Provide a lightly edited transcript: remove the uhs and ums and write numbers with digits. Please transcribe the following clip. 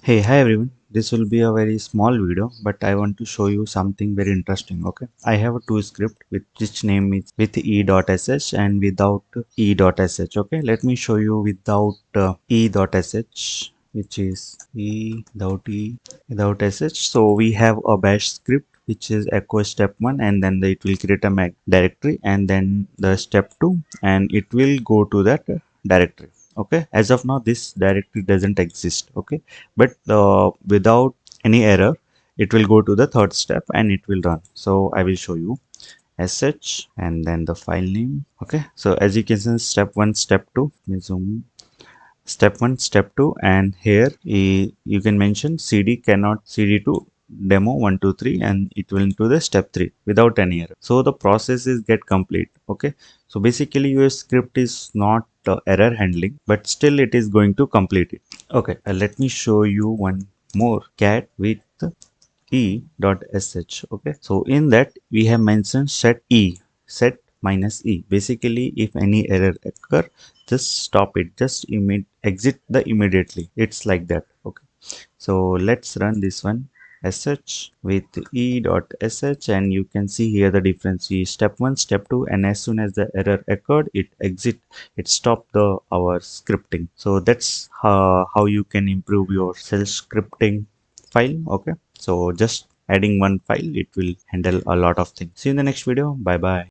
Hi everyone. This will be a very small video, but I want to show you something very interesting. Okay, I have a two script with which name is with e.sh and without e.sh. Okay, let me show you without e.sh, which is without sh. So we have a bash script which is echo step 1, and then it will create a Mac directory, and then the step 2, and it will go to that directory. Okay, as of now this directory doesn't exist. Okay, but without any error it will go to the third step and it will run. So I will show you sh and then the file name. Okay, so as you can see, step 1, step 2, let me zoom. Step 1, step 2, and here you can mention cd cannot cd to demo 123, and it will into the step 3 without any error. So the process is get complete. Okay, so basically your script is not error handling, but still it is going to complete it. Okay, let me show you one more cat with e.sh. Okay, so in that we have mentioned set minus e. Basically, if any error occur, just stop it, just exit the immediately. It's like that. Okay, so let's run this one sh with e.sh, and you can see here the difference is step 1, step 2, and as soon as the error occurred, it stopped the our scripting. So that's how you can improve your shell scripting file. Okay, so just adding one file, it will handle a lot of things. See you in the next video. Bye bye.